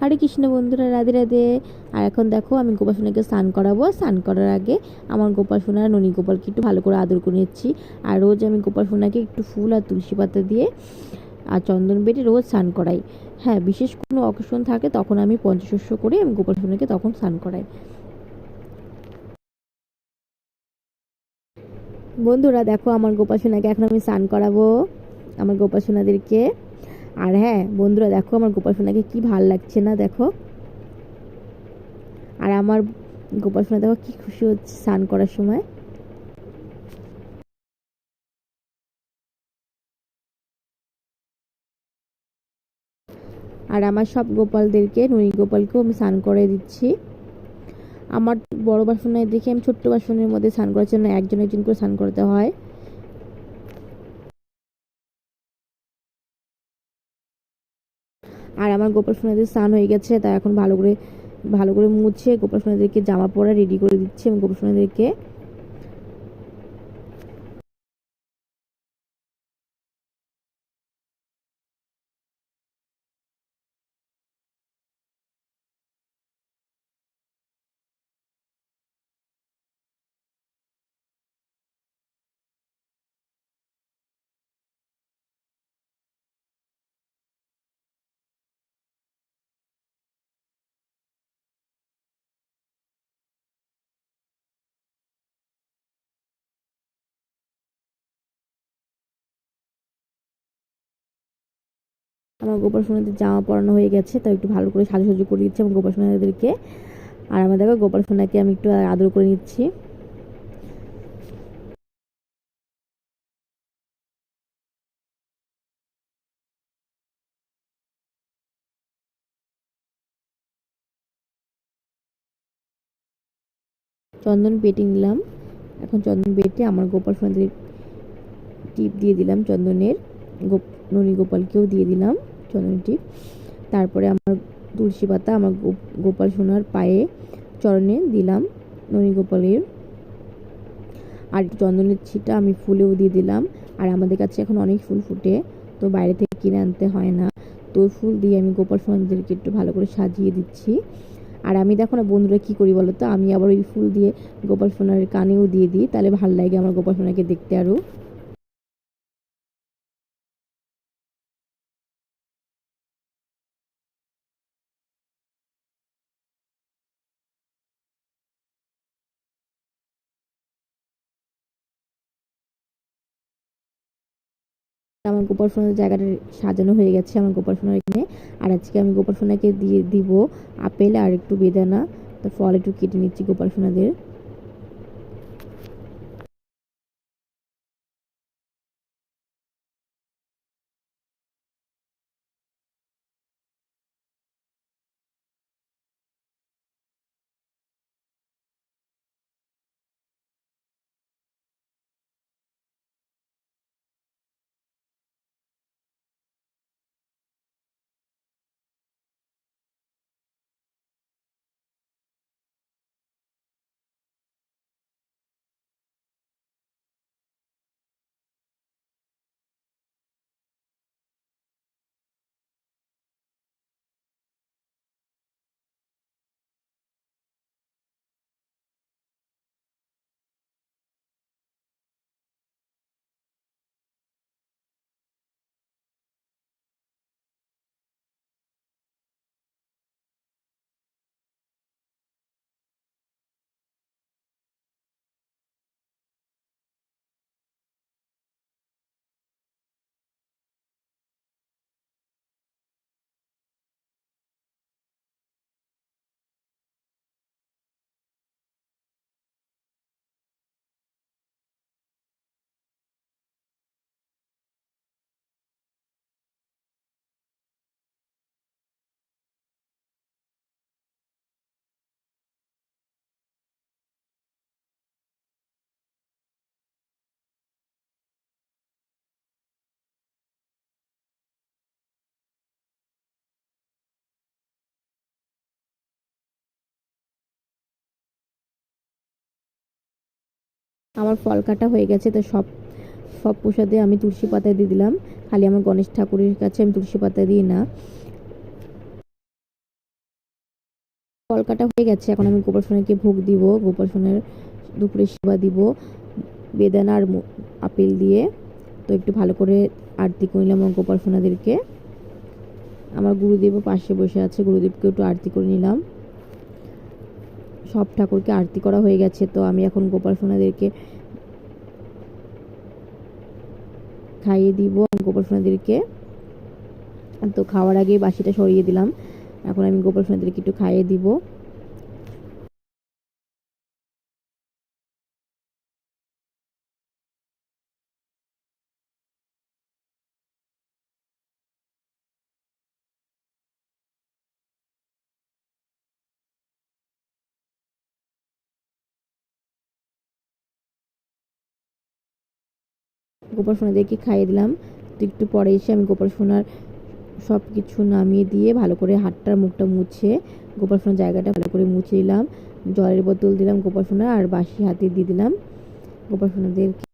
হরে কৃষ্ণ বন্ধুরা, রাধে রাধে। আর এখন দেখো আমি গোপাল সোনাকে স্নান করাবো। স্নান করার আগে আমার গোপাল সোনার ননী গোপালকে একটু ভালো করে আদর করে নিচ্ছি। আর রোজ আমি গোপাল সোনাকে একটু ফুল আর তুলসী পাতা দিয়ে আর চন্দন বেটে রোজ স্নান করাই। হ্যাঁ, বিশেষ কোনো অকেশন থাকে তখন আমি পঞ্চশস্য করে আমি গোপাল সোনাকে তখন স্নান করাই। বন্ধুরা দেখো আমার গোপাল সোনাকে এখন আমি স্নান করাবো, আমার গোপাল সোনাদেরকে। আর হ্যাঁ বন্ধুরা দেখো আমার গোপাল সোনাকে কি ভাল লাগছে না দেখো। আর আমার গোপাল সোনা দেখো কি খুশি হচ্ছে স্নান করার সময়। আর আমার সব গোপালদেরকে ননী গোপালকেও আমি স্নান করে দিচ্ছি। আমার বড় বাসনের দেখে আমি ছোট্ট বাসনের মধ্যে স্নান করার জন্য একজন একজন করে স্নান করতে হয়। আর আমার গোপাল সোনাদের স্নান হয়ে গেছে, তাই এখন ভালো করে মুছে গোপাল সোনাদেরকে জামা পরা রেডি করে দিচ্ছি আমি গোপাল সোনাদেরকে। আমার গোপাল সোনাদের জামা পরানো হয়ে গেছে, তাই একটু ভালো করে সাজুসাজু করে দিচ্ছি আমার গোপাল সোনাদেরকে। আর আমার দেখো গোপাল সোনাকে আমি একটু আদর করে নিচ্ছি। চন্দন বেটে নিলাম। এখন চন্দন বেটে আমার গোপাল সোনাদের টিপ দিয়ে দিলাম চন্দনের। ননী গোপালকেও দিয়ে দিলাম চন্দন টিপ। তারপরে আমার তুলসী পাতা আমার গোপাল সোনার পায়ে চরণে দিলাম ননী গোপালের। আর চন্দনের ছিটা আমি ফুলেও দিয়ে দিলাম। আর আমাদের কাছে এখন অনেক ফুল ফুটে, তো বাইরে থেকে কিনে আনতে হয় না। তো ফুল দিয়ে আমি গোপাল সোনাদেরকে একটু ভালো করে সাজিয়ে দিচ্ছি। আর আমি দেখো না বন্ধুরা কি করি বলো তো, আমি আবার ওই ফুল দিয়ে গোপাল সোনার কানেও দিয়ে দিই, তাহলে ভালো লাগে আমার গোপাল সোনাকে দেখতে আরও। আমার গোপাল সোনার জায়গাটা সাজানো হয়ে গেছে আমার গোপাল সোনার এখানে। আর আজকে আমি গোপাল সোনাকে দিয়ে দিব আপেল আর একটু বেদানা, তো ফল একটু কেটে নিচ্ছি গোপাল সোনাদের। আমার ফল কাটা হয়ে গেছে, তো সব সব প্রসাদে আমি তুলসী পাতা দিয়ে দিলাম। খালি আমার গণেশ ঠাকুরের কাছে আমি তুলসী পাতা দিই না। কলকাটা হয়ে গেছে, এখন আমি গোপাল সোনাকে ভোগ দিব। গোপাল সোনার দুপুরে সেবা দিব বেদানা আর আপেল দিয়ে। তো একটু ভালো করে আরতি করে নিলাম আমার গোপাল সোনাদেরকে। আমার গুরুদেবও পাশে বসে আছে, গুরুদেবকে একটু আরতি করে নিলাম। সব ঠাকুরকে আরতি করা হয়ে গেছে, তো আমি এখন গোপাল সোনাদেরকে খাইয়ে দিব গোপাল সোনাদেরকে। তো খাওয়ার আগে বাসিটা সরিয়ে দিলাম, এখন আমি গোপাল সোনাদেরকে একটু খাইয়ে দিব। গোপাল সোনাদেরকে খাইয়ে দিলাম। তো একটু পরে এসে আমি গোপাল সোনার সব কিছু নামিয়ে দিয়ে ভালো করে হাতটার মুখটা মুছে গোপাল সোনার জায়গাটা ভালো করে মুছে দিলাম। জলের বোতল দিলাম গোপাল সোনা, আর বাসি হাতে দিয়ে দিলাম গোপাল সোনাদেরকে।